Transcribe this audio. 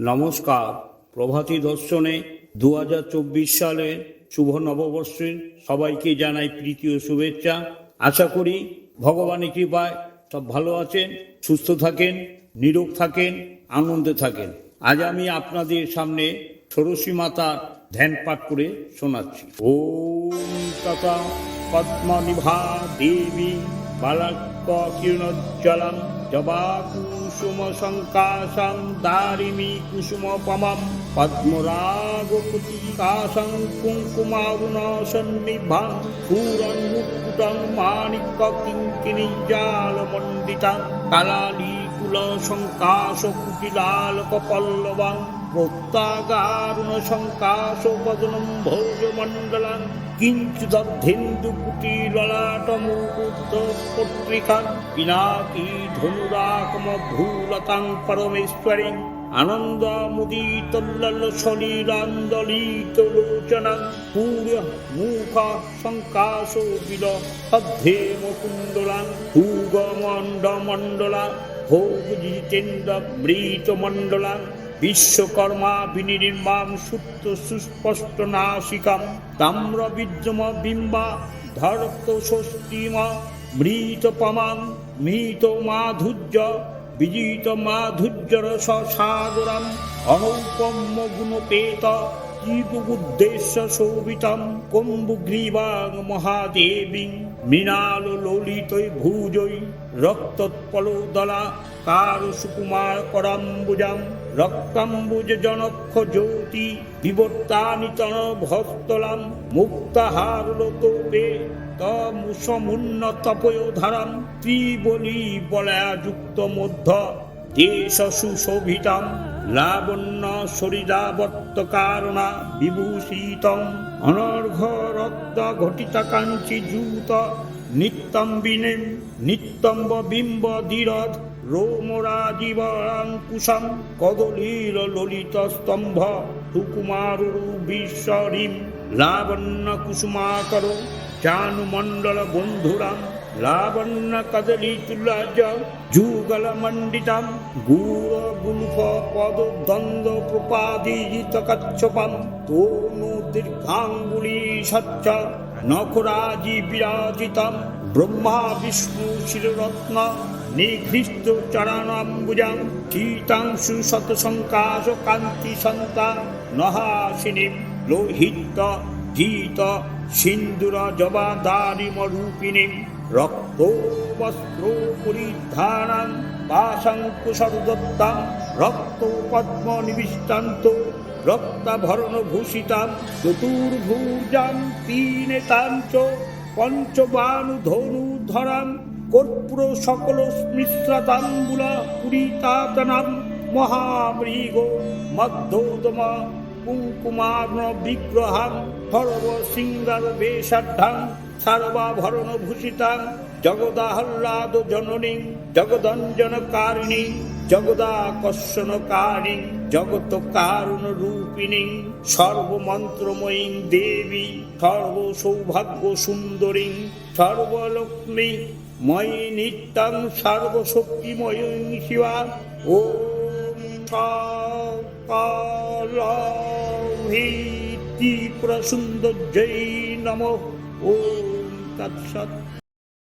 নমস্কার। প্রভাতী দর্শনে 2024 সালের শুভ নববর্ষের সবাইকে জানাই প্রীতি ও শুভেচ্ছা। আশা করি ভগবানের কৃপায় সব ভালো আছেন, সুস্থ থাকেন, নিরোগ থাকেন, আনন্দে থাকেন। আজ আমি আপনাদের সামনে ষোড়শী মাতার ধ্যান পাঠ করে শোনাচ্ছি। ওম তথা পদ্মনিভা দেবী বালাক্য কিরণোজ্জ্বলং জবা কুসুম সংকাশং দারিমি কুসুমপমং পদ্মরাগকুটিকাশং কুঙ্কুমাবুন সন্নিভং ফুরং মুকুটং মাণিক্য কিঙ্কিণীজালমণ্ডিতং কালালীকুল সংকাশ কুটিলালক পল্লবং প্রত্যাগারুণ সংকাশ বদনম ভোজমণ্ডলং কিঞ্চিদর্ধেন্দু কুটি ললাটমুকুটপত্রিকাং পিনাকি ধনুরাকম ভ্রূলতাং পরমেশ্বরীং আনন্দমুদিতোল্লল সলিলান্দলিতলোচনাং পূর্য মুখ সংকাশ বিল তদ্ধেম কুণ্ডলাং ভূগমণ্ডমণ্ডলা ভোগ জিতেন্দ্র বৃতমণ্ডলাং বিশ্বকর্মা বিনির্মাণ সূত্র সুস্পষ্ট নাসিকাম তাম্র বিদ্যম বিম্বা ধরক্ত ষষ্ঠীম মৃত পমাং মৃত মাধুর্য বিজিত মাধুর্যর সাগরম অনৌপম্য গুণপেত জীবুদ্দেশ্য শোভিতম কম্বুগ্রীবাং মহাদেবী মৃণাল ললিতৈ ভুজৈ রক্তোৎপলোদলা কার সুকুমার করাম্বুজাম রক্তাম্বুজ জনক্ষ জ্যোতি বিবর্তানিতন ভস্তলাম মুক্তাহারলোতোপে তমুসমুন্নতপয়োধারাম ত্রিবলী বলয়াযুক্ত মধ্য দেশ সুশোভিতাম লাবণ্য শরীরাবর্ত কারণা বিভূষিতম অনর্ঘ রক্ত ঘটিতা কাঞ্চি জূত নিত্যম বিনেম নিত্যম্ব বিম্ব ধীরধ রোমরাজীবরাঙ্কুশম কদলীর ললিত স্তম্ভ সুকুমারুরু বিশ্বরীম লাবণ্য কুসুমাকর চানুমণ্ডল বন্ধুরাম লাবণ্য কদলী তুলাজ যুগল মণ্ডিতম গুর গুলফ পদ দ্বন্দ্ব প্রপাদিত কচ্ছপম তনু দীর্ঘাঙ্গুলি সচ্চ নখরাজি বিরাজিতম ব্রহ্মা বিষ্ণু শিররত্ন নিঘৃষ্ট চরণাম্বুজং শীতাংশু শতসংকাশ কান্তি সন্তা নহাসিনীম লোহিত গীত সিন্দুর জবাদারিমরূপিণীম রক্ত বস্ত্র পরিধানাং পাশাঙ্কুশরদত্তাং রক্ত পদ্ম নিবিষ্টান্ত রক্তাভরণ ভূষিতাং চতুর্ভুজাং তিনেতাঞ্চ পঞ্চবাণু ধনুধরাং কর্পূর সকল মিশ্রাতাম্বুলা পুরিতাতনাম মহামৃগ মধ্যোদম কুঙ্কুমার্ণ বিগ্রহাং সর্ব সিঙ্গার বেশাঢ্যাং সর্বাভরণ ভূষিতাং জগদাহ্লাদ জননীং জগদঞ্জনকারিণী জগদাকর্ষণকারিণী জগত কারণ রূপিণী সর্বমন্ত্রময়ী দেবী সর্বসৌভাগ্য সুন্দরী সর্বলক্ষ্মী ময়ী নিত্যং সর্বশক্তিময়ী শিবা ওম ত্রিপুরা সুন্দর্যৈ নমঃ। ওম তৎসৎ।